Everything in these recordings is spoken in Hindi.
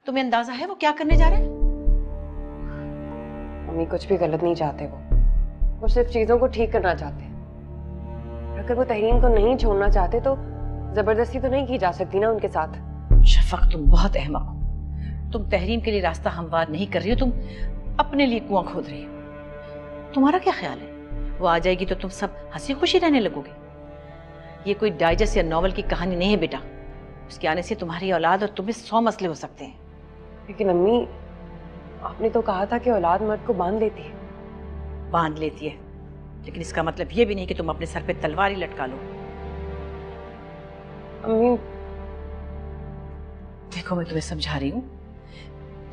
तुम्हें अंदाजा है वो क्या करने जा रहे हैं? मम्मी कुछ भी गलत नहीं चाहते वो सिर्फ चीजों को ठीक करना चाहते हैं। अगर वो तहरीम को नहीं छोड़ना चाहते तो जबरदस्ती तो नहीं की जा सकती ना उनके साथ। शफक तुम बहुत अहमक हो। तुम तहरीम के लिए रास्ता हमवार नहीं कर रही हो, तुम अपने लिए कुआं खोद रही हो। तुम्हारा क्या ख्याल है वो आ जाएगी तो तुम सब हंसी खुशी रहने लगोगे? ये कोई डाइजेस्ट या नॉवल की कहानी नहीं है बेटा। उसके आने से तुम्हारी औलाद और तुम्हें 100 मसले हो सकते हैं। लेकिन अम्मी, आपने तो कहा था कि औलाद मर्द को बांध लेती है। बांध लेती है, लेकिन इसका मतलब ये भी नहीं कि तुम अपने सर पे तलवार ही लटका लो। अम्मी देखो, मैं तुम्हें समझा रही हूँ,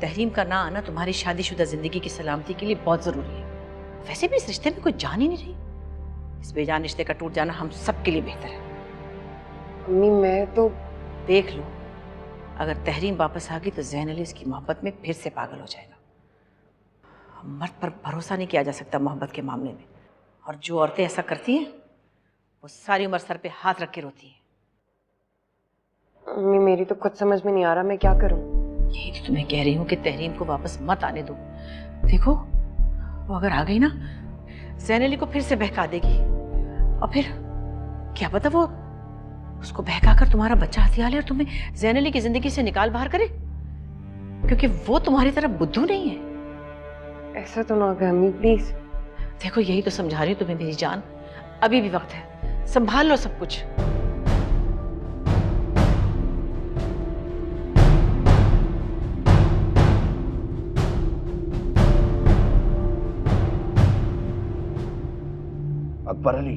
तहरीम का ना आना तुम्हारी शादीशुदा जिंदगी की सलामती के लिए बहुत जरूरी है। वैसे भी इस रिश्ते में कोई जान ही नहीं रही। इस बेजान रिश्ते का टूट जाना हम सबके लिए बेहतर है। अम्मी मैं तो देख लो, अगर तहरीम वापस आ गई तो ज़ैन अली इसकी मोहब्बत में फिर से पागल हो जाएगा। मर्द पर भरोसा नहीं किया जा सकता मोहब्बत के मामले में, और जो औरतें ऐसा करती हैं वो सारी उम्र सर पे हाथ रख के रोती हैं। अम्मी मेरी तो कुछ समझ में नहीं आ रहा, मैं क्या करूं? यही तो तुम्हें कह रही हूँ कि तहरीम को वापस मत आने दो। देखो, वो अगर आ गई ना, ज़ैन अली को फिर से बहका देगी, और फिर क्या पता वो उसको बहकाकर तुम्हारा बच्चा हथिया ले और तुम्हें ज़ैन अली की जिंदगी से निकाल बाहर करे, क्योंकि वो तुम्हारी तरफ बुद्धू नहीं है। ऐसा तो ना करें अम्मी, प्लीज। देखो, यही तो समझा रही हूँ तुम्हें मेरी जान, अभी भी वक्त है, संभाल लो सब कुछ। अकबर अली,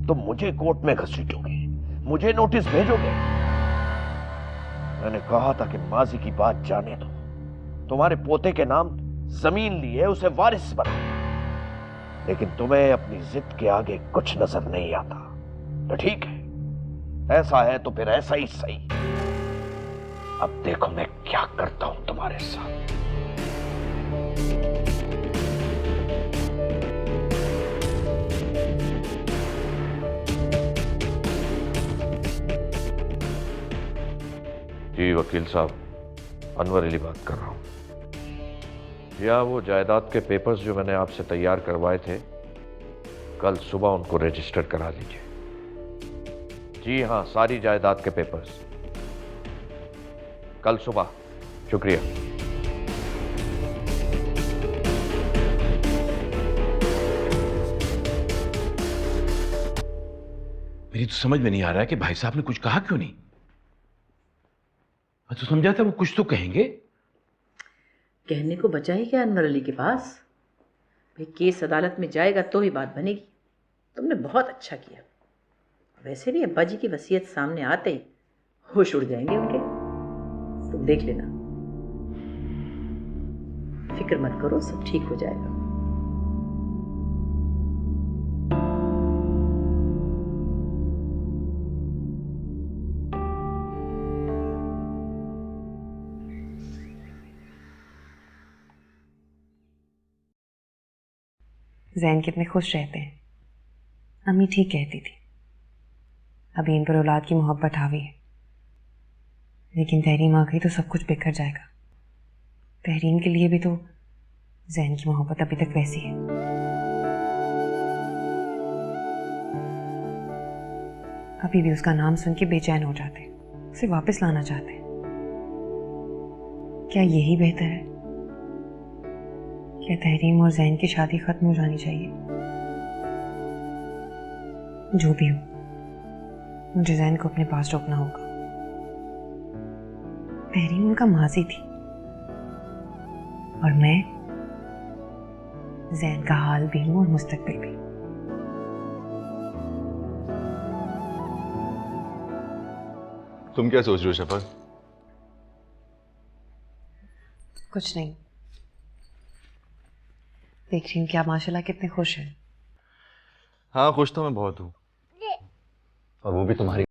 तुम मुझे कोर्ट में घसीटोगे, मुझे नोटिस भेजोगे? मैंने कहा था कि माजी की बात जाने दो। तुम्हारे पोते के नाम जमीन ली है, उसे वारिस बना, लेकिन तुम्हें अपनी जिद के आगे कुछ नजर नहीं आता। तो ठीक है, ऐसा है तो फिर ऐसा ही सही। अब देखो मैं क्या करता हूं तुम्हारे साथ। जी वकील साहब, अनवर अली बात कर रहा हूं। या वो जायदाद के पेपर्स जो मैंने आपसे तैयार करवाए थे, कल सुबह उनको रजिस्टर करा लीजिए। जी हां, सारी जायदाद के पेपर्स कल सुबह। शुक्रिया। मेरी तो समझ में नहीं आ रहा है कि भाई साहब ने कुछ कहा क्यों नहीं। मैं तो समझा था वो कुछ तो कहेंगे। कहने को बचा ही क्या अनवर अली के पास? भाई, केस अदालत में जाएगा तो ही बात बनेगी। तुमने बहुत अच्छा किया। वैसे भी अब्बा जी की वसीयत सामने आते ही होश उड़ जाएंगे उनके। तुम देख लेना, फिक्र मत करो, सब ठीक हो जाएगा। ज़ैन कितने खुश रहते हैं। अम्मी ठीक कहती थी, अभी इन पर औलाद की मोहब्बत हावी है, लेकिन तहरीम आ गई तो सब कुछ बिखर जाएगा। तहरीम के लिए भी तो ज़ैन की मोहब्बत अभी तक वैसी है। अभी भी उसका नाम सुन के बेचैन हो जाते हैं, उसे वापस लाना चाहते हैं। क्या यही बेहतर है? क्या तहरीम और ज़ैन की शादी खत्म हो जानी चाहिए? जो भी हो, मुझे ज़ैन को अपने पास रोकना होगा। तहरीम उनका माजी थी, और मैं ज़ैन का हाल भी हूं और मुस्तकबिल भी। तुम क्या सोच रहे हो शफक? कुछ नहीं, देख रही हूँ कि आप माशाल्लाह कितने खुश हैं। हाँ, खुश तो मैं बहुत हूँ, और वो भी तुम्हारी